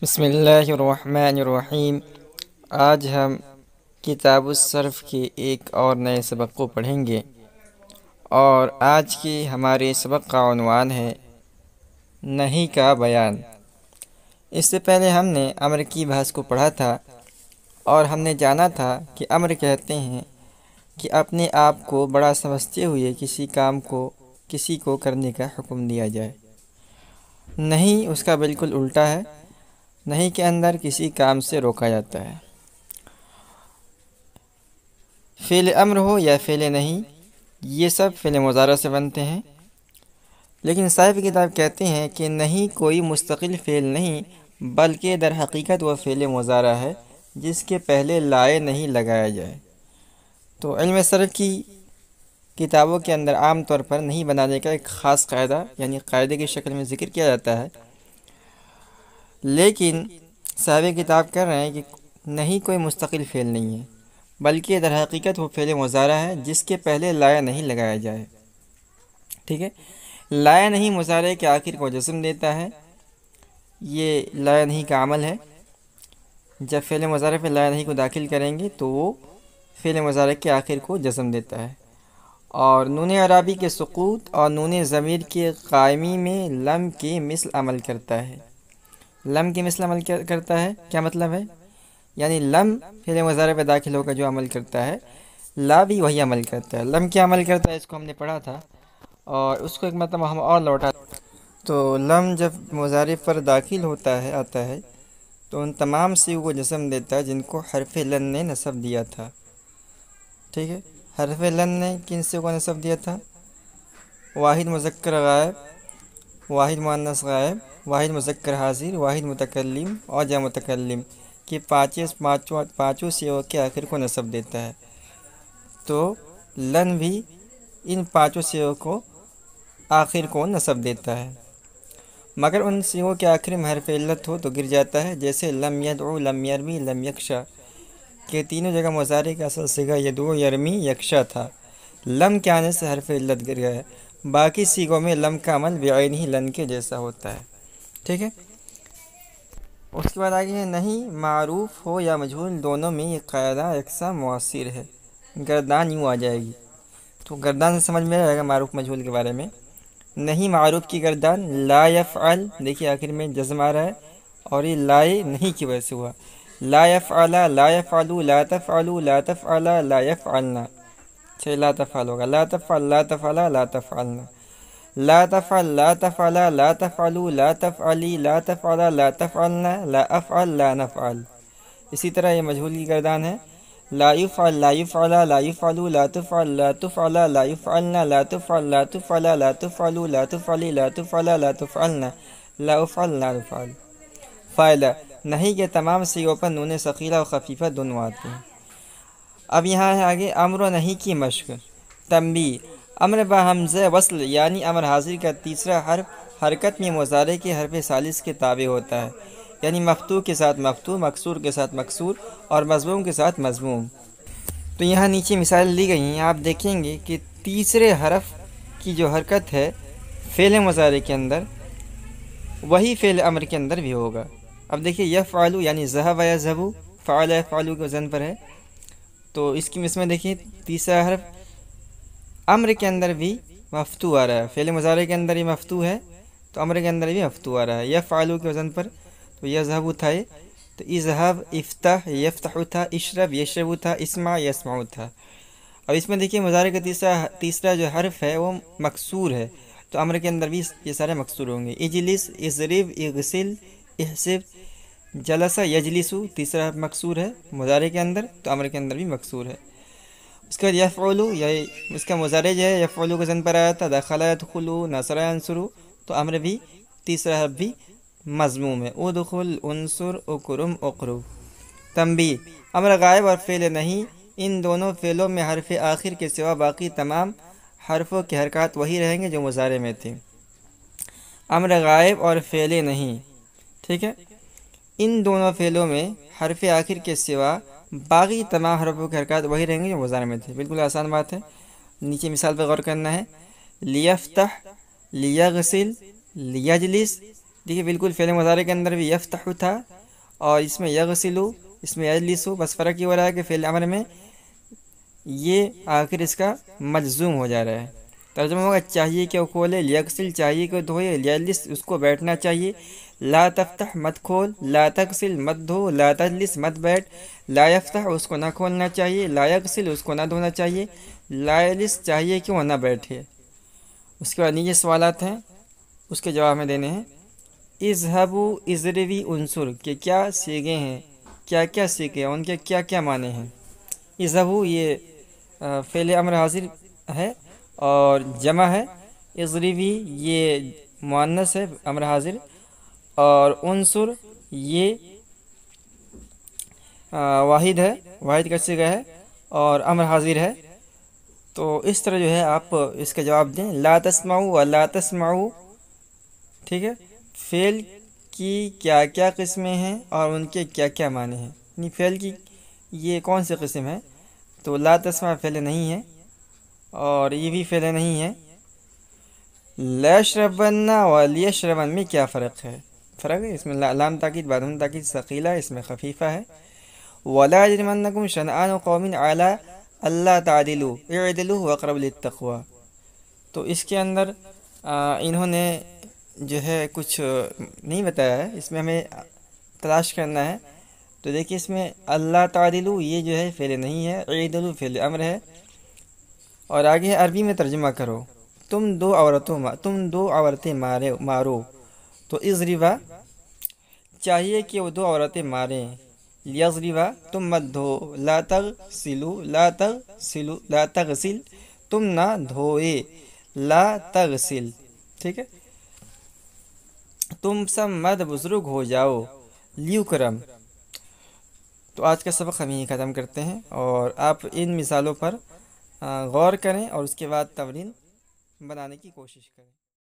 بسم اللہ الرحمن الرحیم۔ آج ہم کتاب الصرف کے ایک اور نئے سبق کو پڑھیں گے، اور آج کے ہمارے سبق کا عنوان ہے نہیں کا بیان۔ اس سے پہلے ہم نے امر کی بحث کو پڑھا تھا، اور ہم نے جانا تھا کہ امر کہتے ہیں کہ اپنے آپ کو بڑا سمجھتے ہوئے کسی کام کو کسی کو کرنے کا حکم دیا جائے۔ نہیں اس کا بالکل الٹا ہے، نہیں کے اندر کسی کام سے روکا جاتا ہے۔ فعل امر ہو یا فعل نہیں، یہ سب فعل مضارع سے بنتے ہیں، لیکن صاحب کتاب کہتے ہیں کہ نہیں کوئی مستقل فعل نہیں، بلکہ در حقیقت وہ فعل مضارع ہے جس کے پہلے لائے نہیں لگایا جائے۔ تو علم صرف کی کتابوں کے اندر عام طور پر نہیں بنانے کا ایک خاص قاعدہ، یعنی قاعدے کی شکل میں ذکر کیا جاتا ہے، لیکن صاحب کتاب کہہ رہے ہیں کہ نہیں کوئی مستقل فعل نہیں ہے، بلکہ در حقیقت وہ فعل مضارع ہے جس کے پہلے لائے نہیں لگایا جائے۔ ٹھیک ہے، لائے نہیں مضارع کے آخر کو جزم دیتا ہے، یہ لائے نہیں کا عمل ہے۔ جب فعل مضارع پہ لائے نہیں کو داخل کریں گے تو وہ فعل مضارع کے آخر کو جزم دیتا ہے، اور نون اعرابی کے سقوط اور نون ضمیر کے قائمی میں لم کے مثل عمل کرتا ہے۔ لم کے مثل عمل کرتا ہے کیا مطلب ہے؟ یعنی لم فعل مضارع پہ داخل ہو کر جو عمل کرتا ہے، لا بھی وہی عمل کرتا ہے۔ لم کیا عمل کرتا ہے اس کو ہم نے پڑھا تھا، اور اس کو ایک مرتبہ ہم اور لوٹا۔ تو لم جب مضارع پر داخل آتا ہے تو ان تمام صیغوں کو جزم دیتا ہے جن کو حرف لن نے نصب دیا تھا۔ ٹھیک ہے، حرف لن نے کن صیغوں کو نصب دیا تھا؟ واحد مذکر غائب، واحد مؤنث غائب، واحد مذکر حاضر، واحد متکلم اور جمع متکلم کے پانچوں صیغوں کے آخر کو نصب دیتا ہے۔ تو لن بھی ان پانچوں صیغوں کو آخر کو نصب دیتا ہے، مگر ان صیغوں کے آخر میں حرف علت ہو تو گر جاتا ہے، جیسے لم یدعو، لم یرمی، لم یکشا کہ تینوں جگہ مضارع کا اصل صیغہ یدعو، یرمی، یکشا تھا۔ لم کے آنے سے حرف علت گر گیا ہے، باقی صیغوں میں لم کا عمل بعینہ لن کے جیسا ہوتا ہے۔ ٹھیک ہے، اس کے بعد آگے ہے نہیں معروف ہو یا مجہول دونوں میں یہ قاعدہ یکساں مؤثر ہے۔ گردان یوں آ جائے گی، تو گردان سے سمجھ میں آئے گا معروف مجہول کے بارے میں۔ نہیں معروف کی گردان لا یفعل، دیکھیے آخر میں جزم آ رہا ہے، اور یہ لائے نہیں کی وجہ سے ہوا۔ لا یفعل، لا یفعلوا، لا تفعلوا، لا تفعلا، لا یفعلنا، لا تفعل ہوگا، لا تفعل، لا تفعلا، لا تفعلنا، لا تفعل، لا تفعلا، لا تفعلوا، لا تفعلی، لا تفعلا، لا تفعلنا، لا افعل، لا نفعل۔ اسی طرح یہ مجہول کی گردان ہے لا یفعل، لا یفعلا، لا یفعلوا، لا تفعل، لا تفعلا، لا یفعلنا، لا تفعل، لا تفعلا، لا تفعلوا، لا تفعلی، لا تفعلا، لا تفعلنا، لا افعل، لا نفعل۔ فائدہ، نہیں کے تمام صیغوں پر نون ثقیلہ و خفیفہ دونوں آتے ہیں۔ اب یہاں ہے آگے امر و نہیں کی مشق۔ تنبیہ، امر با حمزہ وصل یعنی امر حاضر کا تیسرا حرف حرکت میں مضارع کے حرف ثالث کے تابع ہوتا ہے، یعنی مفتوح کے ساتھ مفتوح، مکسور کے ساتھ مکسور اور مضموم کے ساتھ مضموم۔ تو یہاں نیچے مثال لی گئی ہیں، آپ دیکھیں گے کہ تیسرے حرف کی جو حرکت ہے فعل مضارع کے اندر، وہی فعل امر کے اندر بھی ہوگا۔ اب دیکھیے یفعلوا یعنی ذهب یذهب، فعل یفعلوا کے وزن پر ہے، تو اس میں دیکھیے تیسرا حرف امر کے اندر بھی مفتوح آ رہا ہے، فعل مضارع کے اندر ہی مفتوح ہے تو امر کے اندر بھی مفتوح آ رہا ہے۔ یفعلوا کے وزن پر تو یذهب تھا، تو اذهب، افتح، یفتح تھا، اشرب، یشرب تھا، اسمع، یسمع تھا۔ اب اس میں دیکھیے مضارع کا تیسرا جو حرف ہے وہ مکسور ہے، تو امر کے اندر بھی یہ سارے مکسور ہوں گے۔ اجلس، اضرب، اغسل، احسب، جلسہ، یجلسو تیسرا حرف مکسور ہے مضارع کے اندر، تو امر کے اندر بھی مکسور ہے۔ اس کے بعد یفعلوا، اس کا مضارع جو ہے یفعلوا کے وزن پر آیا تھا، دخل یدخل، نصر ینصر، تو امر بھی تیسرا حرف بھی مضموم ہے، ادخل، انصر، اکرم، اقرب۔ تنبیہ، امر غائب اور فعل نہیں، ان دونوں فعلوں میں حرف آخر کے سوا باقی تمام حرفوں کے حرکات وہی رہیں گے جو مضارع میں تھے۔ امر غائب اور فعل نہیں، ٹھیک ہے، ان دونوں فعلوں میں حرف آخر کے سوا باقی تمام حرفوں کے حرکات وہی رہیں گے جو مضارع میں تھے۔ بالکل آسان بات ہے، نیچے مثال پہ غور کرنا ہے۔ لیفتح، لیغسل، لیجلس، دیکھیے بالکل فعل مضارع کے اندر بھی یفتح تھا اور اس میں یغسلو، اس میں یجلسو، بس فرق یہ ہو رہا ہے کہ فعل امر میں یہ آخر اس کا مجزوم ہو جا رہا ہے۔ ترجمہ ہوگا چاہیے کہ وہ کھولے، لیغسل چاہیے کہ وہ دھوئے، لیجلس اس کو بیٹھنا چاہیے، لا تفتح مت کھول، لا تغسل مت دھو، لا تجلس مت بیٹھ، لا یفتح اس کو نہ کھولنا چاہیے، لا یغسل اس کو نہ دھونا چاہیے، لا یجلس چاہیے کہ وہ نہ بیٹھے۔ اس کے بعد نیچے سوالات ہیں، اس کے جواب میں دینے ہیں۔ اذهبوا اضربی عنصر کے کیا سیغے ہیں، کیا کیا سیغے ہیں، ان کے کیا کیا معنی ہیں۔ اذهبوا یہ فعل امر حاضر ہے اور جمع ہے، اضربی یہ مؤنث ہے امر حاضر، اور عنصر یہ واحد ہے، واحد کا صیغہ ہے اور امر حاضر ہے۔ تو اس طرح جو ہے آپ اس کا جواب دیں۔ لا تسمعوا و لا تسمعوا، ٹھیک ہے، فعل کی کیا کیا قسمیں ہیں اور ان کے کیا کیا معنی ہیں، یعنی فعل کی یہ کون سی قسم ہے۔ تو لا تسمع فعل نہیں ہے اور یہ بھی فعل نہیں ہے۔ لیشربن و لیشربن میں کیا فرق ہے؟ فرق ہے، اس میں لام تاکید بعد نون تاکید ثقیلہ ہے، اس میں خفیفہ ہے۔ ولا یجرمنکم شنآن قوم علی اللہ تعدلوا اعدلوا واقرب للتقوی۔ تو اس کے اندر انہوں نے جو ہے کچھ نہیں بتایا ہے، اس میں ہمیں تلاش کرنا ہے۔ تو دیکھیے اس میں اللہ تعدلوا یہ جو ہے فعل نہیں ہے، اعدلوا فعل امر ہے، اور آگے عربی میں ترجمہ کرو، تم دو عورتیں مارو۔ تو اضربا چاہیے کہ وہ دو عورتیں ماریں، لیضربا تم مت دھو، لا تغسل تم نہ دھوئے، لا تغسل، ٹھیک ہے، تم سب مرد بزرگ ہو جاؤ، لیکرم۔ تو آج کا سبق ہم یہیں ختم کرتے ہیں، اور آپ ان مثالوں پر غور کریں اور اس کے بعد تمرین بنانے کی کوشش کریں۔